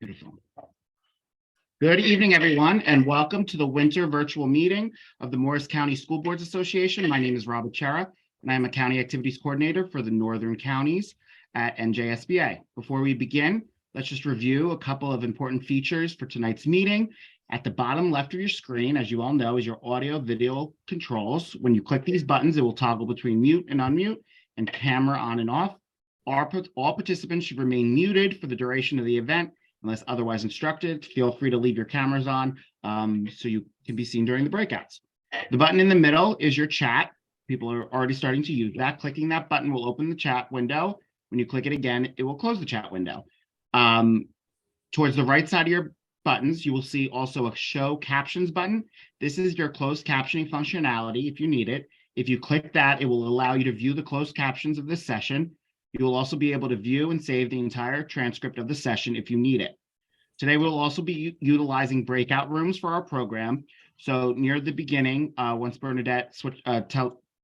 Beautiful. Good evening, everyone, and welcome to the winter virtual meeting of the Morris County School Boards Association. My name is Robert Chera, and I am a County Activities Coordinator for the Northern Counties at NJSBA. Before we begin, let's just review a couple of important features for tonight's meeting. At the bottom left of your screen, as you all know, is your audio video controls. When you click these buttons, it will toggle between mute and unmute and camera on and off. All participants should remain muted for the duration of the event unless otherwise instructed. Feel free to leave your cameras on so you can be seen during the breakouts. The button in the middle is your chat. People are already starting to use that. Clicking that button will open the chat window. When you click it again, it will close the chat window. Towards the right side of your buttons, you will see also a show captions button. This is your closed captioning functionality if you need it. If you click that, it will allow you to view the closed captions of this session. You will also be able to view and save the entire transcript of the session if you need it. Today, we'll also be utilizing breakout rooms for our program. So near the beginning, once Bernadette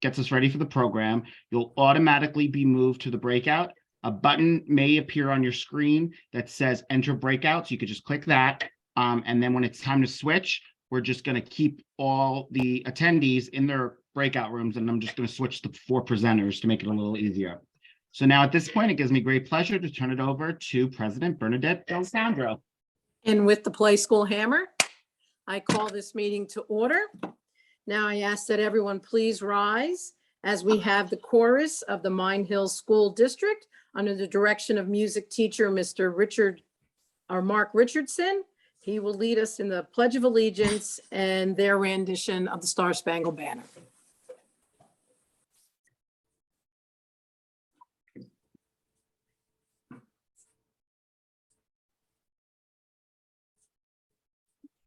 gets us ready for the program, you'll automatically be moved to the breakout. A button may appear on your screen that says enter breakout. So you could just click that. And then when it's time to switch, we're just going to keep all the attendees in their breakout rooms. And I'm just going to switch the 4 presenters to make it a little easier. So now at this point, it gives me great pleasure to turn it over to President Bernadette D'Alessandro. And with the Play School Hammer, I call this meeting to order. Now I ask that everyone please rise as we have the chorus of the Mine Hill School District under the direction of music teacher, Mr. Mark Richardson. He will lead us in the Pledge of Allegiance and their rendition of the Star Spangled Banner.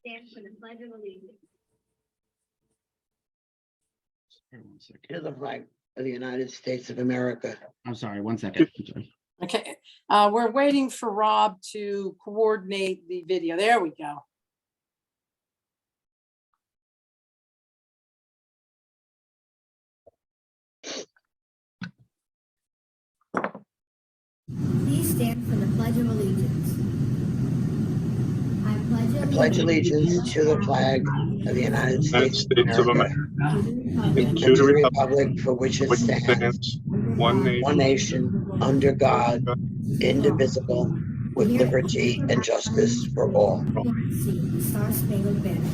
Stand for the Pledge of Allegiance. To the flag of the United States of America. I'm sorry, 1 second. Okay, we're waiting for Rob to coordinate the video. There we go. Please stand for the Pledge of Allegiance. I pledge allegiance to the flag of the United States of America and to the republic for which it stands, one nation, under God, indivisible, with liberty and justice for all. Star Spangled Banner.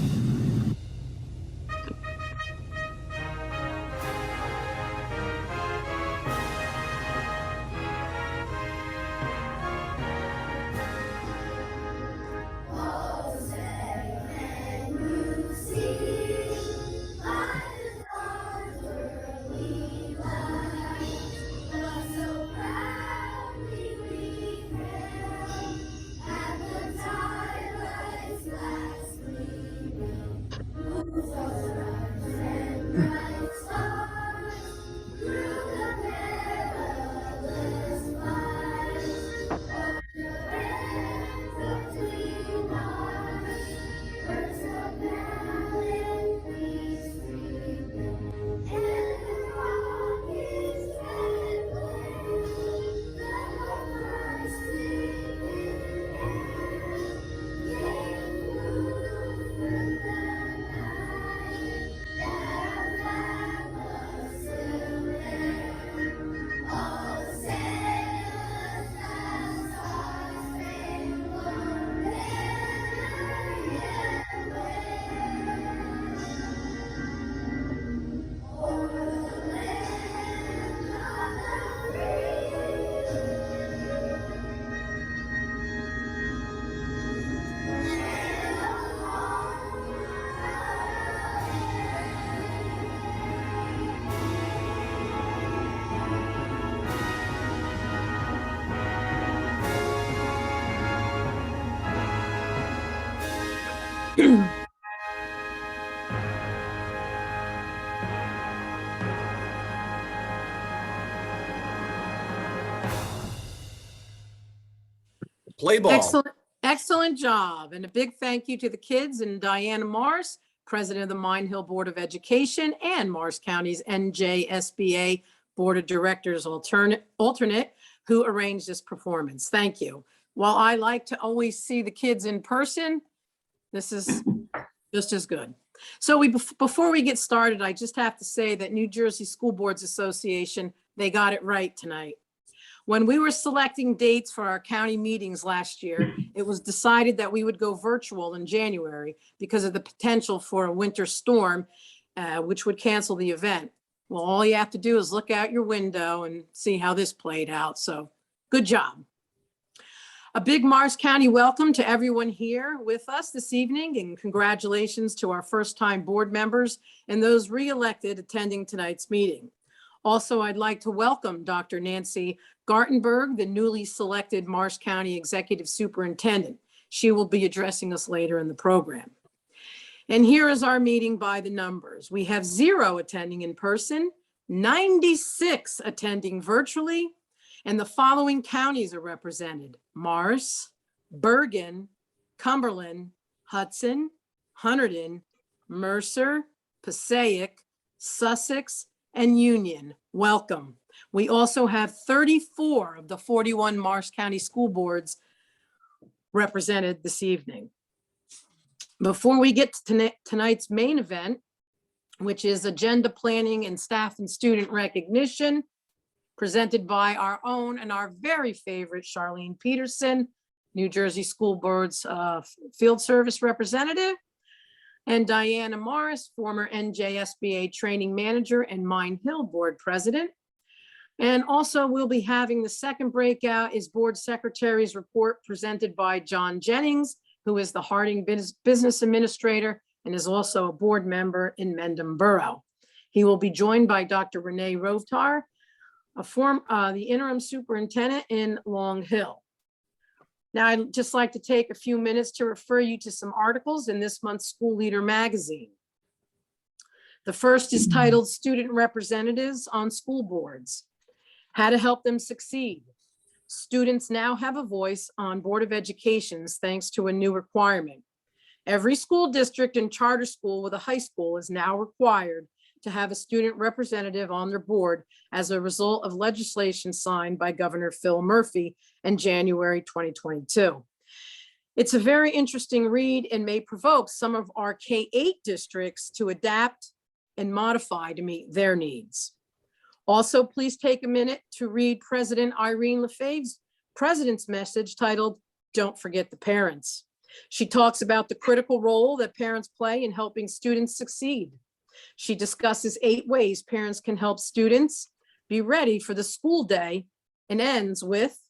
Play ball. Excellent job. And a big thank you to the kids and Diana Morris, President of the Mine Hill Board of Education and Morris County's NJSBA Board of Directors alternate, who arranged this performance. Thank you. While I like to always see the kids in person, this is just as good. So before we get started, I just have to say that New Jersey School Boards Association, they got it right tonight. When we were selecting dates for our county meetings last year, it was decided that we would go virtual in January because of the potential for a winter storm, which would cancel the event. Well, all you have to do is look out your window and see how this played out. So good job. A big Morris County welcome to everyone here with us this evening, and congratulations to our first-time board members and those re-elected attending tonight's meeting. Also, I'd like to welcome Dr. Nancy Gartenberg, the newly selected Morris County Executive Superintendent. She will be addressing us later in the program. And here is our meeting by the numbers. We have 0 attending in person, 96 attending virtually, and the following counties are represented: Morris, Bergen, Cumberland, Hudson, Hunterdon, Mercer, Passaic, Sussex, and Union. Welcome. We also have 34 of the 41 Morris County school boards represented this evening. Before we get to tonight's main event, which is agenda planning and staff and student recognition, presented by our own and our very favorite Charlene Peterson, New Jersey School Board's Field Service Representative, and Diana Morris, former NJSBA Training Manager and Mine Hill Board President. And also we'll be having the second breakout is Board Secretary's report presented by John Jennings, who is the Harding Business Administrator and is also a board member in Mendham Borough. He will be joined by Dr. Renee Rovtar, the interim superintendent in Long Hill. Now, I'd just like to take a few minutes to refer you to some articles in this month's School Leader magazine. The first is titled Student Representatives on School Boards: How to Help Them Succeed. Students now have a voice on Board of Educations thanks to a new requirement. Every school district and charter school with a high school is now required to have a student representative on their board as a result of legislation signed by Governor Phil Murphy in January 2022. It's a very interesting read and may provoke some of our K-8 districts to adapt and modify to meet their needs. Also, please take a minute to read President Irene Lefebvre's President's message titled, "Don't Forget the Parents." She talks about the critical role that parents play in helping students succeed. She discusses 8 ways parents can help students be ready for the school day and ends with,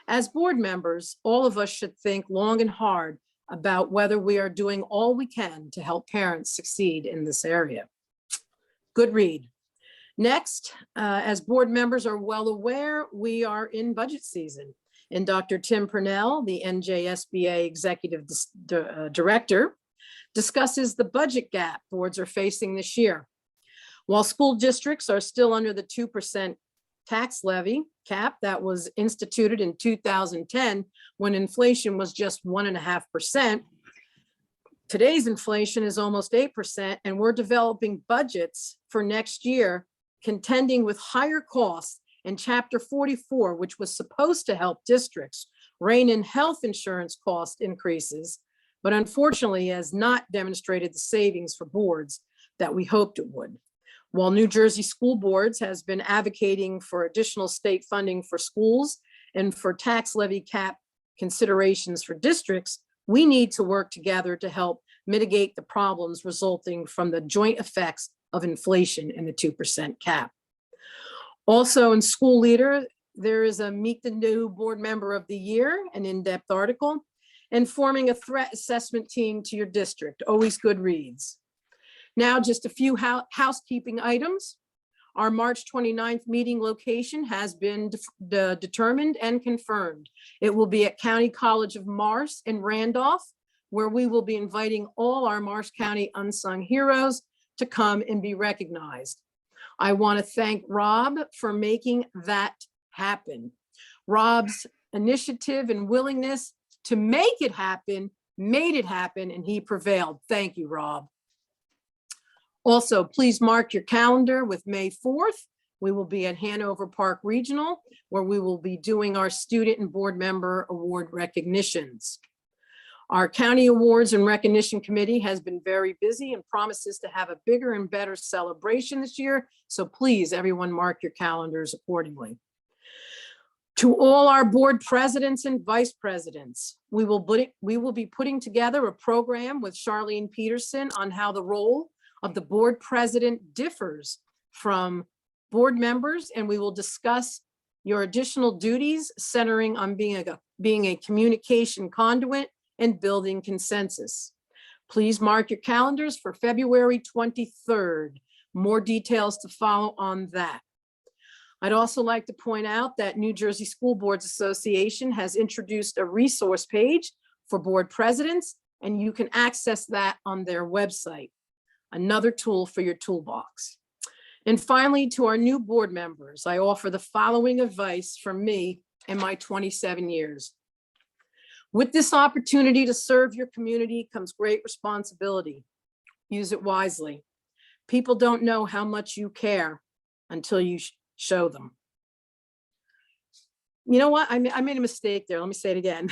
as board members, all of us should think long and hard about whether we are doing all we can to help parents succeed in this area. Good read. Next, as board members are well aware, we are in budget season, and Dr. Tim Purnell, the NJSBA Executive Director, discusses the budget gap boards are facing this year. While school districts are still under the 2% tax levy cap that was instituted in 2010 when inflation was just 1.5%, today's inflation is almost 8%, and we're developing budgets for next year contending with higher costs, and Chapter 44, which was supposed to help districts rein in health insurance cost increases, but unfortunately has not demonstrated the savings for boards that we hoped it would. While New Jersey School Boards has been advocating for additional state funding for schools and for tax levy cap considerations for districts, we need to work together to help mitigate the problems resulting from the joint effects of inflation and the 2% cap. Also in School Leader, there is a Meet the New Board Member of the Year, an in-depth article, and forming a threat assessment team to your district. Always good reads. Now, just a few housekeeping items. Our March 29th meeting location has been determined and confirmed. It will be at County College of Morris in Randolph, where we will be inviting all our Morris County unsung heroes to come and be recognized. I want to thank Rob for making that happen. Rob's initiative and willingness to make it happen made it happen, and he prevailed. Thank you, Rob. Also, please mark your calendar with May 4th we will be at Hanover Park Regional, where we will be doing our student and board member award recognitions. Our County Awards and Recognition Committee has been very busy and promises to have a bigger and better celebration this year. So please, everyone, mark your calendars accordingly. To all our board presidents and vice presidents, we will be putting together a program with Charlene Peterson on how the role of the board president differs from board members, and we will discuss your additional duties centering on being a communication conduit and building consensus. Please mark your calendars for February 23rd. More details to follow on that. I'd also like to point out that New Jersey School Boards Association has introduced a resource page for board presidents, and you can access that on their website. Another tool for your toolbox. And finally, to our new board members, I offer the following advice from me in my 27 years. With this opportunity to serve your community comes great responsibility. Use it wisely. People don't know how much you care until you show them. You know what? I made a mistake there. Let me say it again.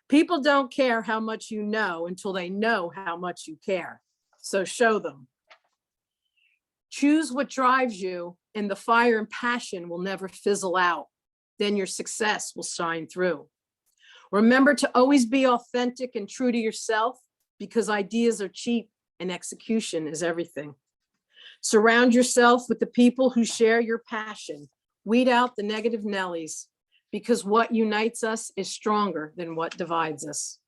People don't care how much you know until they know how much you care. So show them. Choose what drives you, and the fire and passion will never fizzle out. Then your success will shine through. Remember to always be authentic and true to yourself, because ideas are cheap and execution is everything. Surround yourself with the people who share your passion. Weed out the negative Nellies, because what unites us is stronger than what divides us.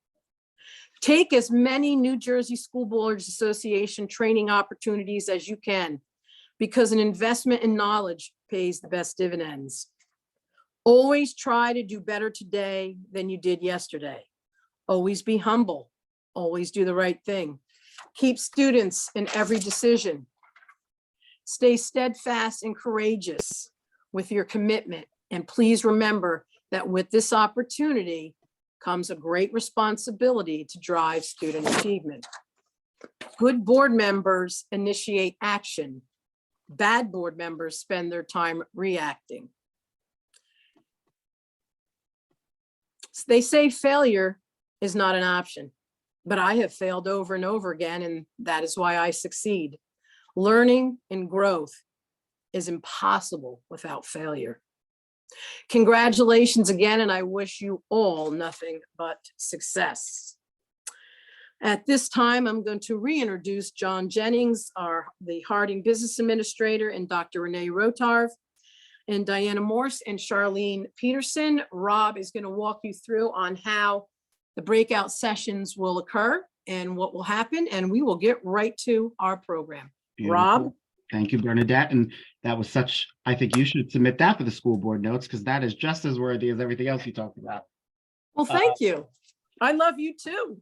Take as many New Jersey School Boards Association training opportunities as you can, because an investment in knowledge pays the best dividends. Always try to do better today than you did yesterday. Always be humble. Always do the right thing. Keep students in every decision. Stay steadfast and courageous with your commitment. And please remember that with this opportunity comes a great responsibility to drive student achievement. Good board members initiate action. Bad board members spend their time reacting. They say failure is not an option, but I have failed over and over again, and that is why I succeed. Learning and growth is impossible without failure. Congratulations again, and I wish you all nothing but success. At this time, I'm going to reintroduce John Jennings, the Harding Business Administrator, and Dr. Renee Rotarv, and Diana Morse and Charlene Peterson. Rob is going to walk you through on how the breakout sessions will occur and what will happen, and we will get right to our program. Beautiful. Rob? Thank you, Bernadette. And that was I think you should submit that for the school board notes, because that is just as worthy as everything else you talked about. Well, thank you. I love you too.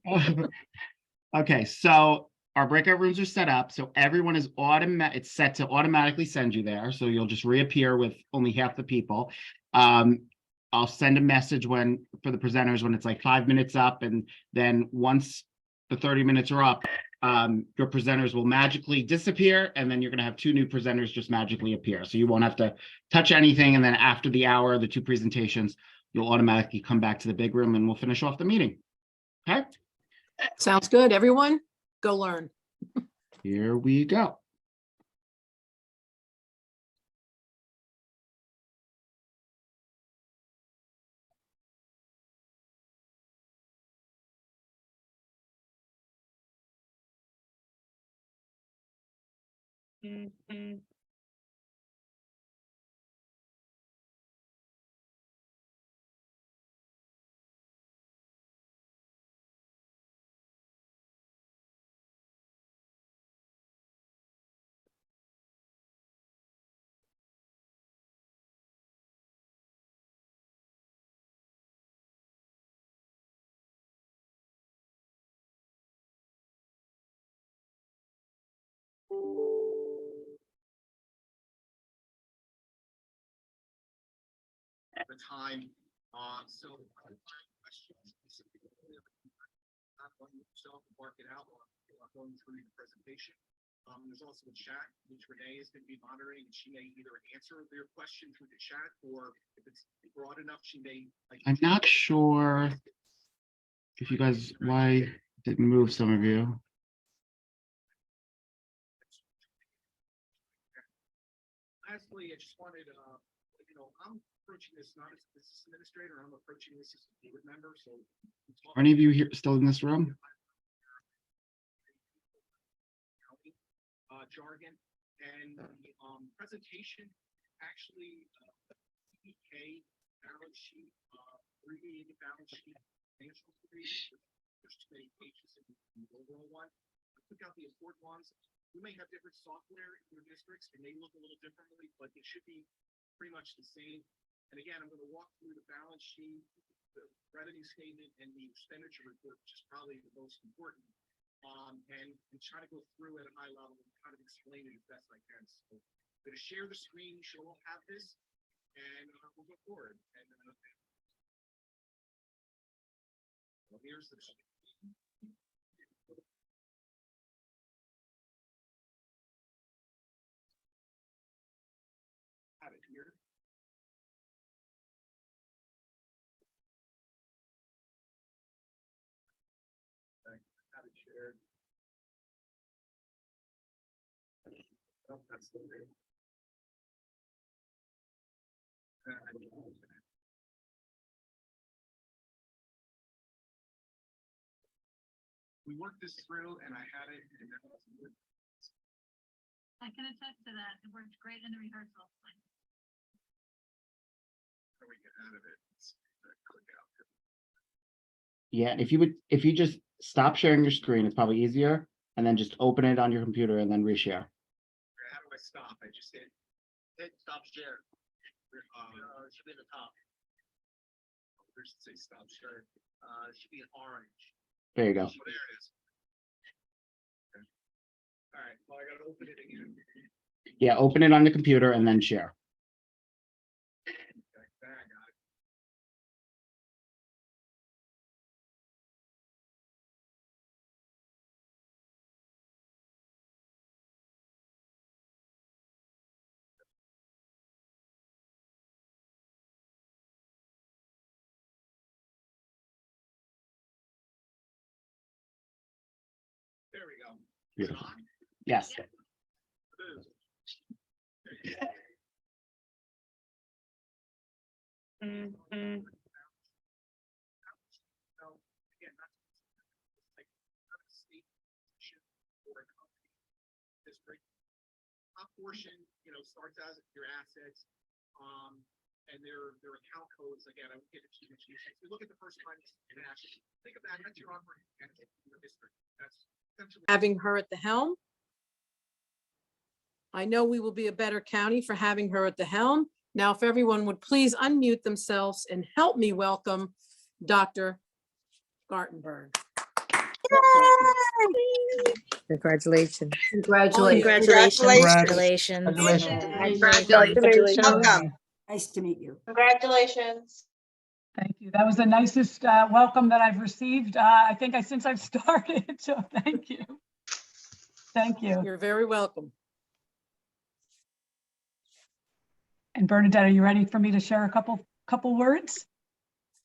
Okay, so our breakout rooms are set up, so everyone is it's set to automatically send you there, so you'll just reappear with only half the people. I'll send a message for the presenters when it's like 5 minutes up, and then once the 30 minutes are up, your presenters will magically disappear, and then you're going to have 2 new presenters just magically appear. So you won't have to touch anything, and then after the hour, the 2 presentations, you'll automatically come back to the big room and we'll finish off the meeting. Okay? Sounds good. Everyone, go learn. Here we go. At the time, so questions specifically, not going to mark it out or going through the presentation. There's also a chat, which Renee is going to be monitoring, and she may either answer their question through the chat, or if it's broad enough, she may. I'm not sure if you guys, why didn't move some of you. Lastly, I just wanted, I'm approaching this not as a business administrator, I'm approaching this as a board member, so. Are any of you here still in this room? Jargon, and the presentation actually, CPK balance sheet, abbreviated balance sheet, financial abbreviation. There's too many pages in the overall one. I took out the important ones. You may have different software in your districts, and they look a little differently, but it should be pretty much the same. And again, I'm going to walk through the balance sheet, the revenue statement, and the expenditure report, which is probably the most important. And try to go through at a high level and kind of explain it as best I can. So I'm going to share the screen, you should all have this, and we'll go forward. And well, here's the screen. Have it here. Have it shared. Oh, that's the way. We worked this through, and I had it. And that was good. I can attest to that. It worked great in the rehearsal. How do we get out of it? Let's click out. Yeah, if you just stop sharing your screen, it's probably easier, and then just open it on your computer and then reshare. How do I stop? I just hit stop share. It should be at the top. Where should say stop share? It should be an orange. There you go. Oh, there it is. Okay. All right. Well, I gotta open it again. Yeah, open it on the computer and then share. Okay, there I got it. There we go. Is it Beautiful. on? Yes. It is. So, again, that's like not a state position or a company district. Top portion, starts as your assets, and their account codes. Again, I won't get into too much detail. If you look at the first line, think of that as your operating account in your district. That's essentially Having her at the helm. I know we will be a better county for having her at the helm. Now, if everyone would please unmute themselves and help me welcome Dr. Gartenberg. Congratulations. Congratulations. Congratulations. Welcome. Nice to meet you. Congratulations. Thank you. That was the nicest welcome that I've received, I think, since I've started. So thank you. Thank you. You're very welcome. And Bernadette, are you ready for me to share a couple words?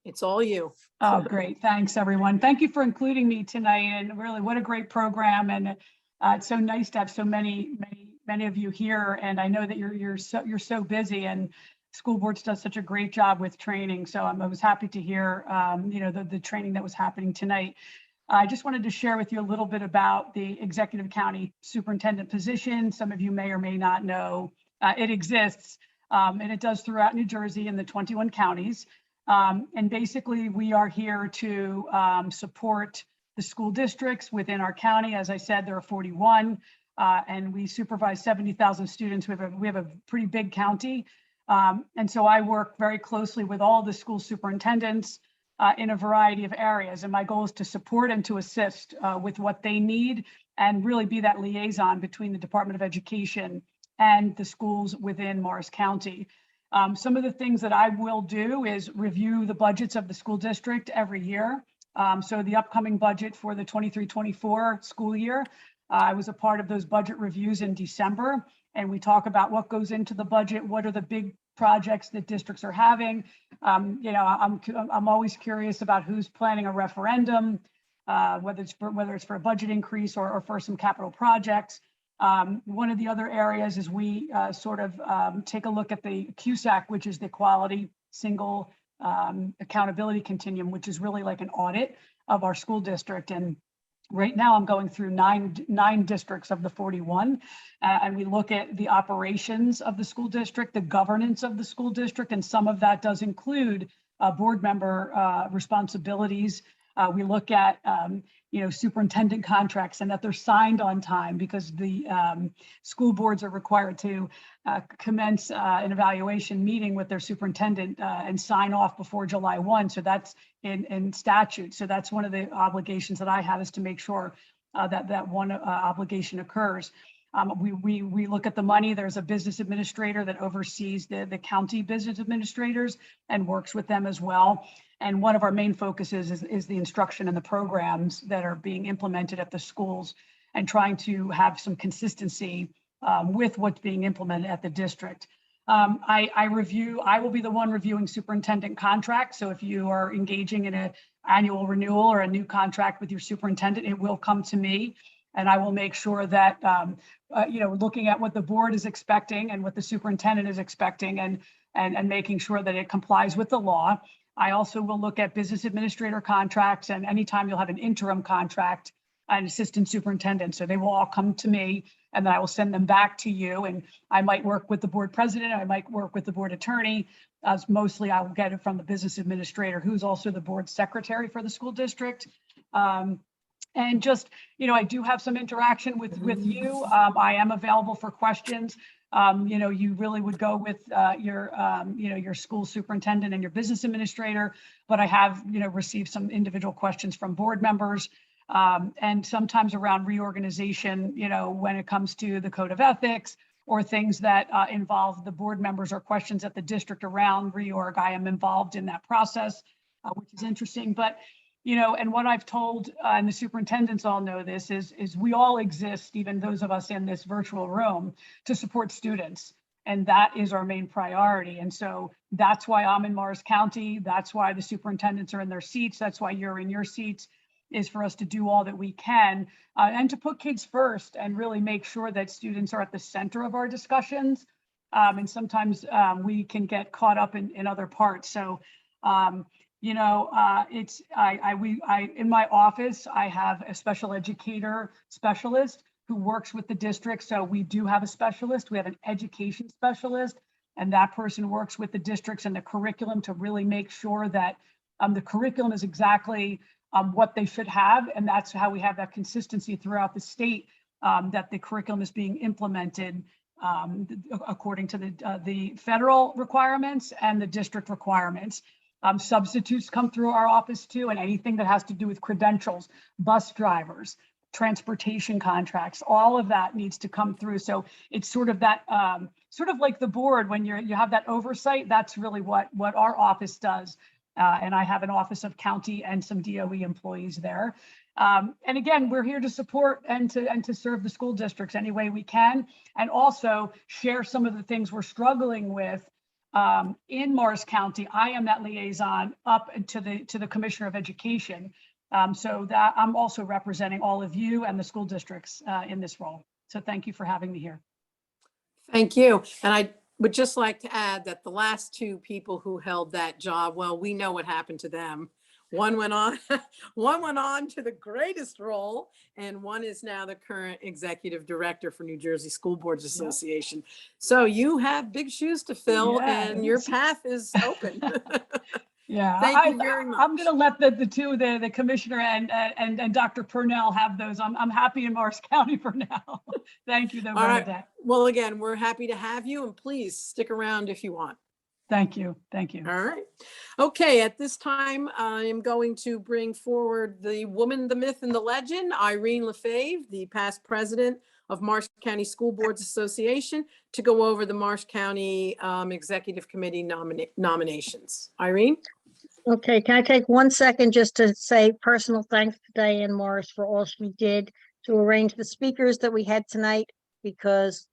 It's all you. Oh, great. Thanks, everyone. Thank you for including me tonight. And really, what a great program. And it's so nice to have so many of you here. And I know that you're so busy, and school boards does such a great job with training. So I was happy to hear, the training that was happening tonight. I just wanted to share with you a little bit about the executive county superintendent position. Some of you may or may not know it exists, and it does throughout New Jersey in the 21 counties. And basically, we are here to support the school districts within our county. As I said, there are 41, and we supervise 70,000 students. We have a pretty big county. And so I work very closely with all the school superintendents in a variety of areas. And my goal is to support and to assist with what they need and really be that liaison between the Department of Education and the schools within Morris County. Some of the things that I will do is review the budgets of the school district every year. So the upcoming budget for the 23-24 school year, I was a part of those budget reviews in December, and we talk about what goes into the budget, what are the big projects that districts are having. You know, I'm always curious about who's planning a referendum, whether it's for a budget increase or for some capital projects. One of the other areas is we sort of take a look at the QSAC, which is the Quality Single Accountability Continuum, which is really like an audit of our school district. And right now I'm going through nine districts of the 41, and we look at the operations of the school district, the governance of the school district, and some of that does include board member responsibilities. We look at, you know, superintendent contracts and that they're signed on time, because the school boards are required to commence an evaluation meeting with their superintendent and sign off before July 1. So that's in statute. So that's one of the obligations that I have, is to make sure that one obligation occurs. We look at the money. There's a business administrator that oversees the county business administrators and works with them as well. And one of our main focuses is the instruction and the programs that are being implemented at the schools, and trying to have some consistency with what's being implemented at the district. I will be the one reviewing superintendent contracts. So if you are engaging in an annual renewal or a new contract with your superintendent, it will come to me. And I will make sure that, you know, looking at what the board is expecting and what the superintendent is expecting, and making sure that it complies with the law. I also will look at business administrator contracts, and anytime you'll have an interim contract, an assistant superintendent. So they will all come to me, and then I will send them back to you. And I might work with the board president, I might work with the board attorney. Mostly I will get it from the business administrator, who's also the board secretary for the school district. And just, you know, I do have some interaction with you. I am available for questions. You know, you really would go with your, you know, your school superintendent and your business administrator, but I have, you know, received some individual questions from board members, and sometimes around reorganization, you know, when it comes to the code of ethics or things that involve the board members, or questions at the district around reorg. I am involved in that process, which is interesting. But you know, and what I've told, and the superintendents all know this, is we all exist, even those of us in this virtual room, to support students. And that is our main priority. And so that's why I'm in Morris County. That's why the superintendents are in their seats. That's why you're in your seats, is for us to do all that we can, and to put kids first, and really make sure that students are at the center of our discussions. And sometimes we can get caught up in other parts. So, you know, in my office, I have a special educator specialist who works with the district. So we do have a specialist. We have an education specialist, and that person works with the districts and the curriculum to really make sure that the curriculum is exactly what they should have. And that's how we have that consistency throughout the state, that the curriculum is being implemented according to the federal requirements and the district requirements. Substitutes come through our office too, and anything that has to do with credentials, bus drivers, transportation contracts, all of that needs to come through. So it's sort of that, sort of like the board, when you have that oversight, that's really what our office does. And I have an office of county and some DOE employees there. And again, we're here to support and to serve the school districts any way we can, and also share some of the things we're struggling with. In Morris County, I am that liaison up to the Commissioner of Education. So that I'm also representing all of you and the school districts in this role. So thank you for having me here. Thank you. And I would just like to add that the last two people who held that job, well, we know what happened to them. One went on to the greatest role, and one is now the current executive director for New Jersey School Boards Association. Yep. So you have big shoes to fill, and your path is open. Yeah, thank you very much. I'm going to let the commissioner and Dr. Purnell have those. I'm happy in Morris County for now. Thank you, though, Bernadette. Right. Well, again, we're happy to have you, and please stick around if you want. Thank you. Thank you. All right. Okay. At this time, I am going to bring forward the woman, the myth, and the legend, Irene Lefebvre, the past president of Marsh County School Boards Association, to go over the Marsh County Executive Committee nominations. Irene? Okay, can I take 1 second just to say personal thanks to Diane Morris for all she did to arrange the speakers that we had tonight because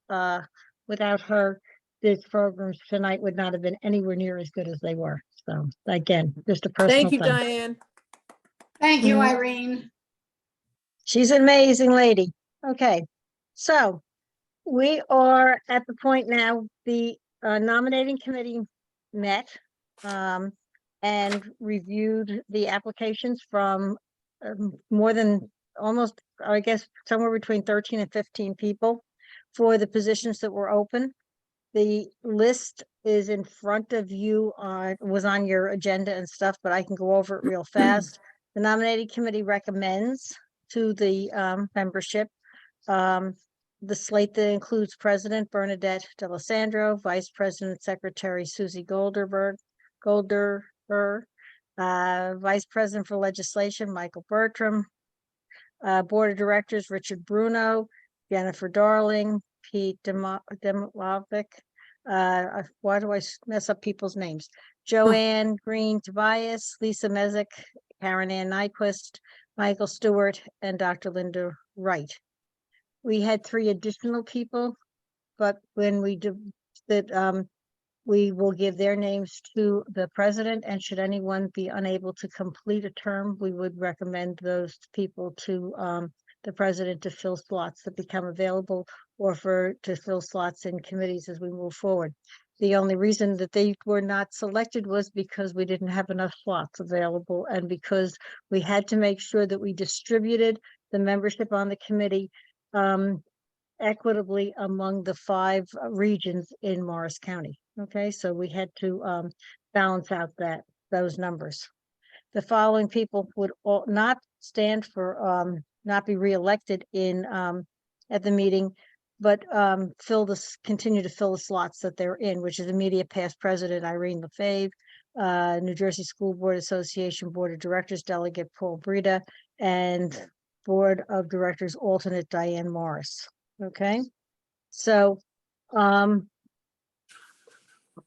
without her, these programs tonight would not have been anywhere near as good as they were. So again, just a personal Thank you, thanks. Diane. Thank you, Mhm. Irene. She's an amazing lady. Okay, so we are at the point now, the nominating committee met and reviewed the applications from more than almost, I guess, somewhere between 13 and 15 people for the positions that were open. The list is in front of you, was on your agenda and stuff, but I can go over it real fast. The nominating committee recommends to the membership the slate that includes President Bernadette D'Alessandro, Vice President Secretary Susie Golder, Vice President for Legislation Michael Bertram, Board of Directors Richard Bruno, Jennifer Darling, Pete Demovic. Why do I mess up people's names? Joanne Green Tobias, Lisa Mezek, Karen Ann Nyquist, Michael Stewart, and Dr. Linda Wright. We had 3 additional people, but when we do that, we will give their names to the president, and should anyone be unable to complete a term, we would recommend those people to the president to fill slots that become available, or to fill slots in committees as we move forward. The only reason that they were not selected was because we didn't have enough slots available, and because we had to make sure that we distributed the membership on the committee equitably among the 5 regions in Morris County. Okay, so we had to balance out those numbers. The following people would all not stand for not be reelected in at the meeting, but continue to fill the slots that they're in, which is immediate past president Irene Lefebvre, New Jersey School Board Association Board of Directors Delegate Paul Breda, and Board of Directors alternate Diane Morris. Okay, so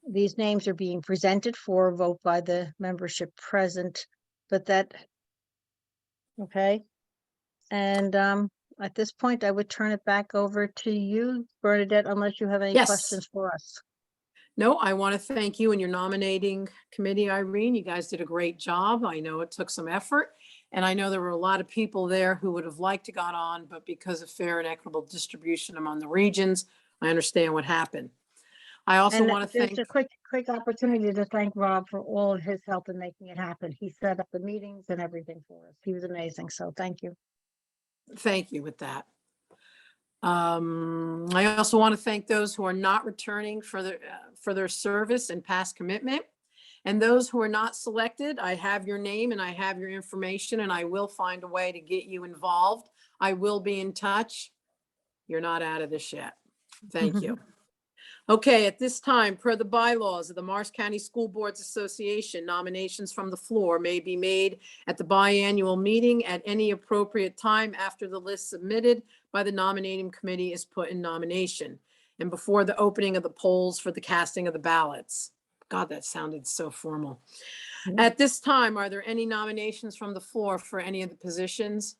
these names are being presented for a vote by the membership present, but okay. And at this point, I would turn it back over to you, Bernadette, unless you have any Yes. questions for us. No, I want to thank you and your nominating committee, Irene. You guys did a great job. I know it took some effort. And I know there were a lot of people there who would have liked to got on, but because of fair and equitable distribution among the regions, I understand what happened. I also And want to there's thank, a quick opportunity to thank Rob for all of his help in making it happen. He set up the meetings and everything for us. He was amazing. So thank you. thank you with that. I also want to thank those who are not returning for their service and past commitment. And those who are not selected, I have your name and I have your information, and I will find a way to get you involved. I will be in touch. You're not out of this yet. Thank you. Okay, at this time, per the bylaws of the Morris County School Boards Association, nominations from the floor may be made at the biannual meeting at any appropriate time after the list submitted by the nominating committee is put in nomination and before the opening of the polls for the casting of the ballots. God, that sounded so formal. At this time, are there any nominations from the floor for any of the positions?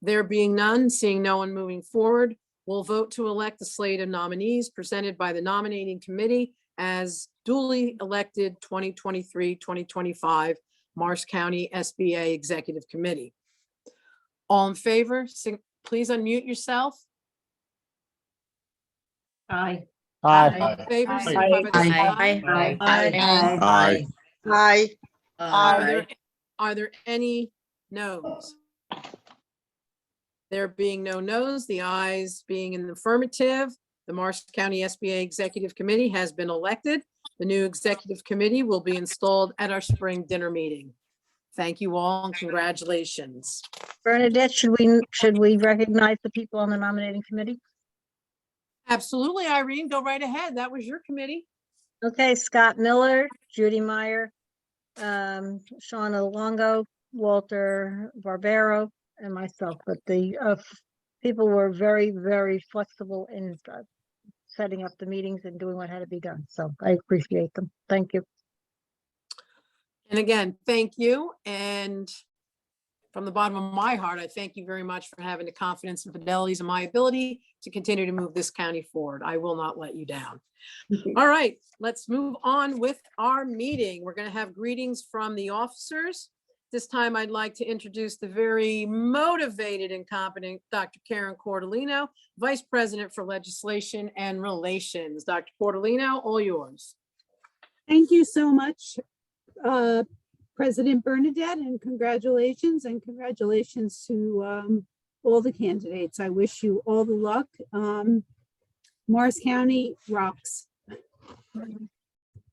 There being none, seeing no one moving forward, we'll vote to elect the slate of nominees presented by the nominating committee as duly elected 2023-2025 Morris County SBA Executive Committee. All in favor, please unmute yourself. Aye. All in favor, signify by saying aye. Aye. Aye. Aye. Are there any noes? There being no noes, the ayes being in the affirmative, the Morris County SBA Executive Committee has been elected. The new executive committee will be installed at our spring dinner meeting. Thank you all and congratulations. Bernadette, should we recognize the people on the nominating committee? Absolutely, Irene, go right ahead. That was your committee. Okay, Scott Miller, Judy Meyer, Shauna Longo, Walter Barbero, and myself. But the people were very, very flexible in setting up the meetings and doing what had to be done. So I appreciate them. Thank you. And again, thank you. And From the bottom of my heart, I thank you very much for having the confidence and fidelities in my ability to continue to move this county forward. I will not let you down. All right, let's move on with our meeting. We're going to have greetings from the officers. This time I'd like to introduce the very motivated and competent Dr. Karen Cordolino, Vice President for Legislation and Relations. Dr. Cordolino, all yours. Thank you so much, President Bernadette, and congratulations to all the candidates. I wish you all the luck. Morris County rocks.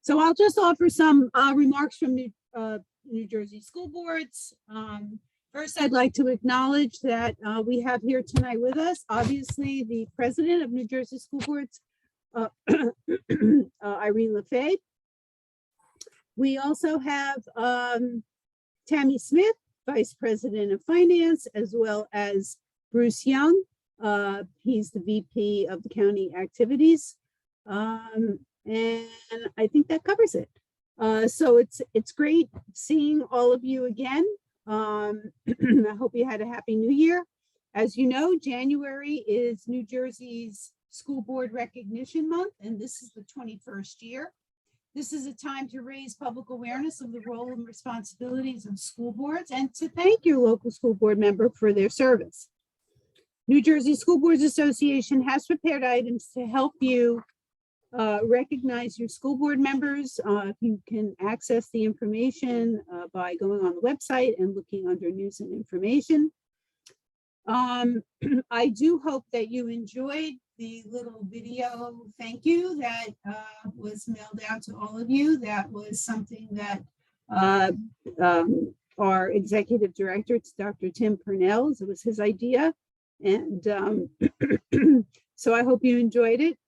So I'll just offer some remarks from New Jersey school boards. First, I'd like to acknowledge that we have here tonight with us, obviously, the president of New Jersey School Boards, Irene LaFave. We also have Tammy Smith, Vice President of Finance, as well as Bruce Young. He's the VP of the county activities. And I think that covers it. So it's great seeing all of you again. I hope you had a happy new year. As you know, January is New Jersey's School Board Recognition Month, and this is the 21st year. This is a time to raise public awareness of the role and responsibilities of school boards and to thank your local school board member for their service. New Jersey School Boards Association has prepared items to help you recognize your school board members. You can access the information by going on the website and looking under news and information. I do hope that you enjoyed the little video thank you that was mailed out to all of you. That was something that our executive director, it's Dr. Tim Purnell, it was his idea. And so I hope you enjoyed it.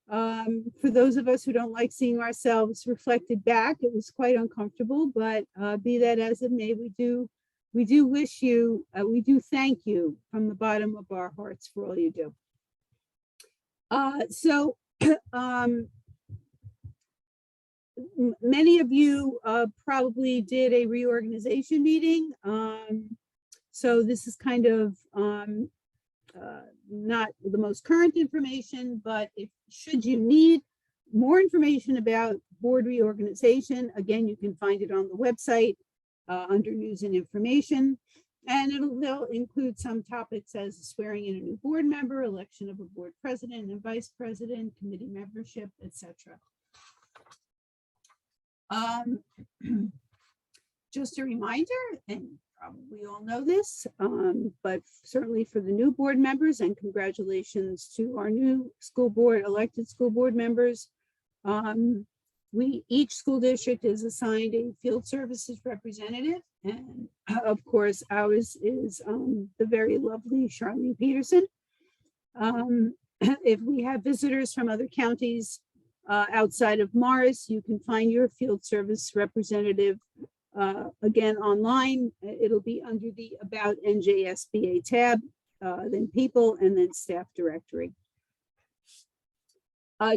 For those of us who don't like seeing ourselves reflected back, it was quite uncomfortable, but be that as it may, we do wish you, we do thank you from the bottom of our hearts for all you do. Many of you probably did a reorganization meeting. So this is kind of not the most current information, but should you need more information about board reorganization, again, you can find it on the website under news and information. And they'll include some topics as swearing in a new board member, election of a board president and vice president, committee membership, etc. Just a reminder, and probably all know this, but certainly for the new board members, and congratulations to our new school board, elected school board members. Each school district is assigned a field services representative, and of course ours is the very lovely Charlene Peterson. If we have visitors from other counties outside of Morris, you can find your field service representative again online. It'll be under the About NJSBA tab, then People, and then Staff Directory.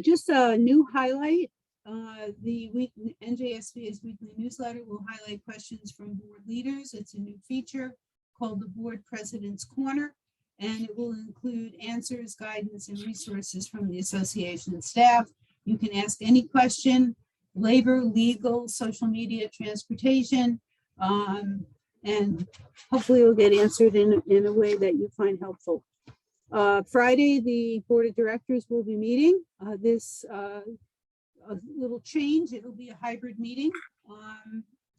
Just a new highlight. The NJSBA's weekly newsletter will highlight questions from board leaders. It's a new feature called the Board President's Corner, and it will include answers, guidance, and resources from the association staff. You can ask any question, labor, legal, social media, transportation, and hopefully it will get answered in a way that you find helpful. Friday, the board of directors will be meeting. A little change, it'll be a hybrid meeting.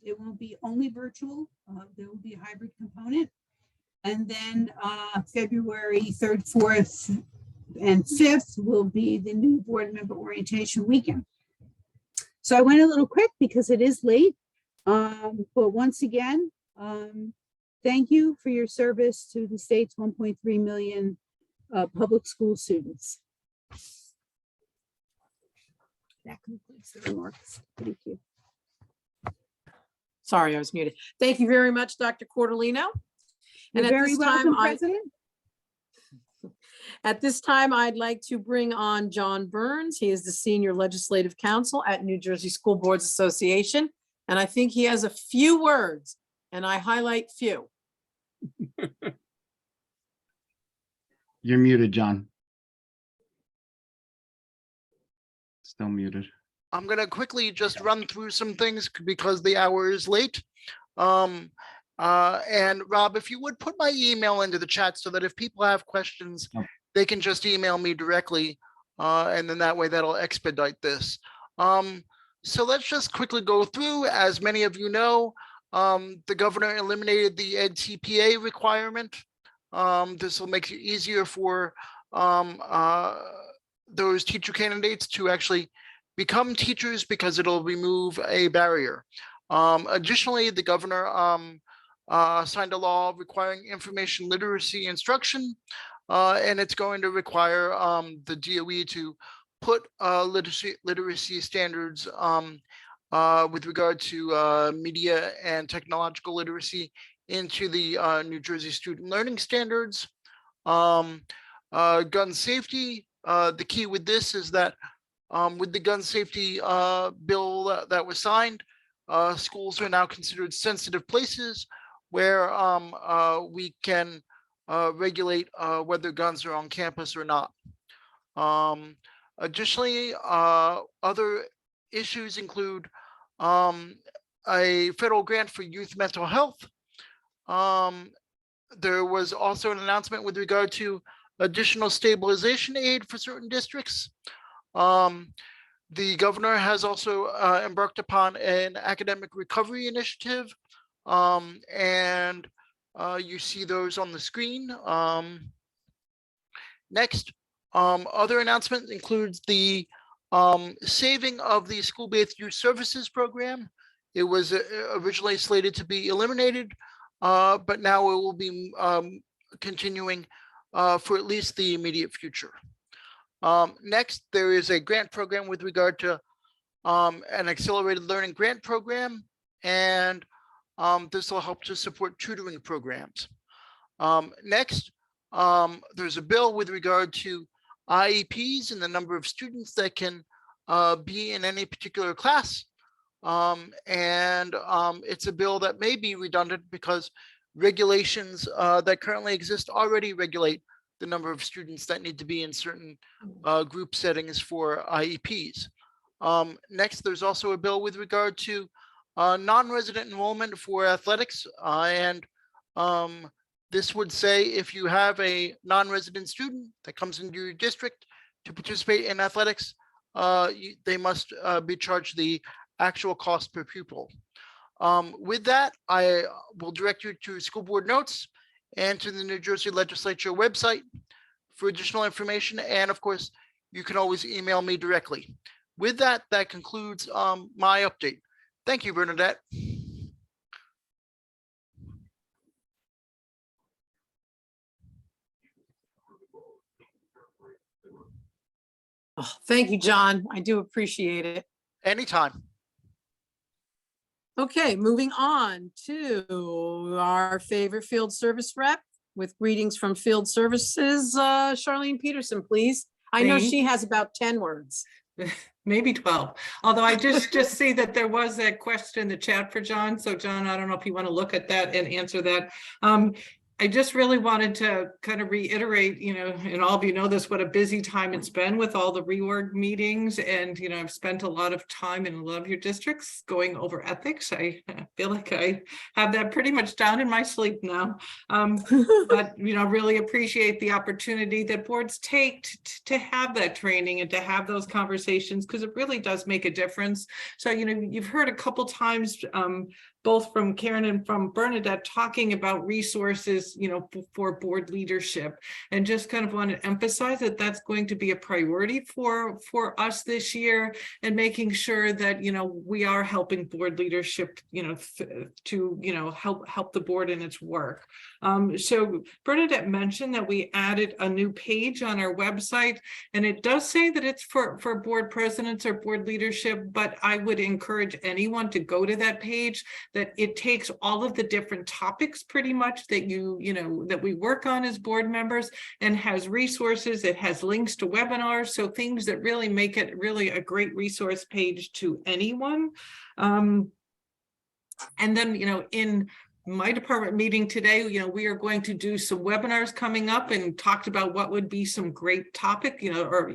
It won't be only virtual, there will be a hybrid component. And then February 3rd, 4th, and 5th will be the new board member orientation weekend. So I went a little quick because it is late, but once again, thank you for your service to the state's 1.3 million public school students. That concludes the remarks. Thank you. Sorry, I was muted. Thank you very much, Dr. Cordolino. You're very welcome, President. At this time, I'd like to bring on John Burns. He is the Senior Legislative Counsel at New Jersey School Boards Association. And I think he has a few words, and I highlight few. You're muted, John. Still muted. I'm gonna quickly just run through some things because the hour is late. And Rob, if you would put my email into the chat so that if people have questions, Yep. they can just email me directly. And then that way that'll expedite this. So let's just quickly go through. As many of you know, the governor eliminated the EdTPA requirement. This will make it easier for those teacher candidates to actually become teachers because it'll remove a barrier. Additionally, the governor signed a law requiring information literacy instruction, and it's going to require the DOE to put literacy standards with regard to media and technological literacy into the New Jersey Student Learning Standards. Gun safety, the key with this is that with the gun safety bill that was signed, schools are now considered sensitive places where we can regulate whether guns are on campus or not. Additionally, other issues include a federal grant for youth mental health. There was also an announcement with regard to additional stabilization aid for certain districts. The governor has also embarked upon an academic recovery initiative, and you see those on the screen. Next, other announcements includes the saving of the school-based youth services program. It was originally slated to be eliminated, but now it will be continuing for at least the immediate future. Next, there is a grant program with regard to an accelerated learning grant program, and this will help to support tutoring programs. Next, there's a bill with regard to IEPs and the number of students that can be in any particular class. It's a bill that may be redundant because regulations that currently exist already regulate the number of students that need to be in certain group settings for IEPs. Next, there's also a bill with regard to non-resident enrollment for athletics. This would say if you have a non-resident student that comes into your district to participate in athletics, they must be charged the actual cost per pupil. With that, I will direct you to school board notes and to the New Jersey Legislature website for additional information. And of course, you can always email me directly. With that, that concludes my update. Thank you, Bernadette. Oh, thank you, John. I do appreciate it. Anytime. Okay, moving on to our favorite field service rep with greetings from field services. Charlene Peterson, please. I know she has about 10 words. Maybe 12. Although I just see that there was a question in the chat for John. So John, I don't know if you want to look at that and answer that. I just really wanted to kind of reiterate, and all of you know this, what a busy time it's been with all the reorg meetings. And, I've spent a lot of time in a lot of your districts going over ethics. I feel like I have that pretty much down in my sleep now. But, really appreciate the opportunity that boards take to have that training and to have those conversations, because it really does make a difference. So, you've heard a couple times, both from Karen and from Bernadette, talking about resources, for board leadership, and just kind of want to emphasize that that's going to be a priority for us this year, and making sure that, we are helping board leadership, to, help the board in its work. So Bernadette mentioned that we added a new page on our website, and it does say that it's for board presidents or board leadership, but I would encourage anyone to go to that page. That it takes all of the different topics pretty much that that we work on as board members, and has resources. It has links to webinars, so things that really make it really a great resource page to anyone. And then, in my department meeting today, we are going to do some webinars coming up and talked about what would be some great topic, or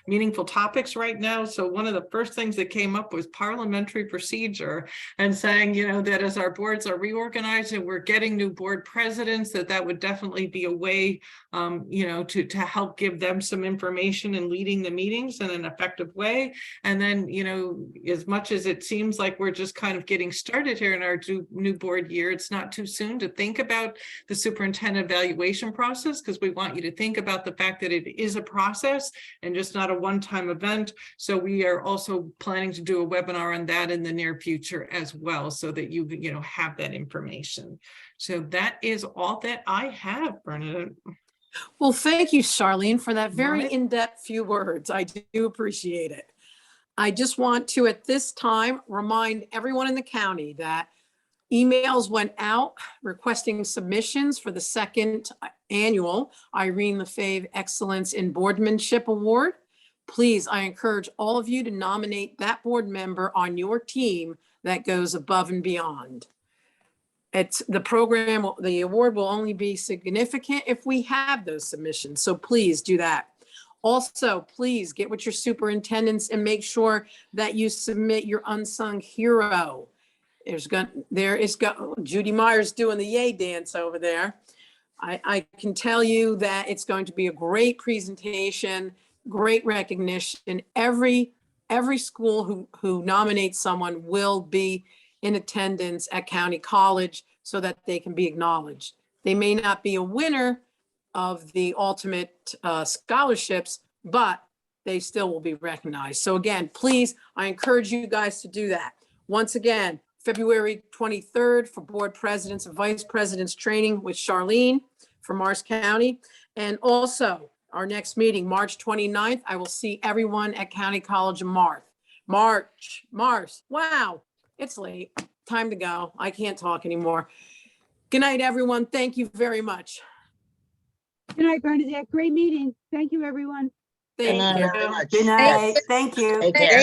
meaningful topics right now. So one of the first things that came up was parliamentary procedure, and saying, that as our boards are reorganized and we're getting new board presidents, that would definitely be a way, to help give them some information and leading the meetings in an effective way. And then, as much as it seems like we're just kind of getting started here in our new board year, it's not too soon to think about the superintendent evaluation process, because we want you to think about the fact that it is a process and just not a one-time event. So we are also planning to do a webinar on that in the near future as well, so that you have that information. So that is all that I have, Bernadette. Well, thank you, Charlene, for that very Right. in-depth few words. I do appreciate it. I just want to, at this time, remind everyone in the county that emails went out requesting submissions for the second annual Irene Lefebvre Excellence in Boardmanship Award. Please, I encourage all of you to nominate that board member on your team that goes above and beyond. It's the program, the award will only be significant if we have those submissions. So please do that. Also, please get with your superintendents and make sure that you submit your unsung hero. Judy Myers doing the yay dance over there. I can tell you that it's going to be a great presentation, great recognition. Every school who nominates someone will be in attendance at County College so that they can be acknowledged. They may not be a winner of the ultimate scholarships, but they still will be recognized. So again, please, I encourage you guys to do that. Once again, February 23rd for board presidents and vice presidents training with Charlene from Morris County. And also our next meeting, March 29th, I will see everyone at County College in March. Wow, it's late. Time to go. I can't talk anymore. Good night, everyone. Thank you very much. Good night, Bernadette. Great meeting. Thank you, everyone. Thank Thank you. you very much. Good night. Thank you. Take care.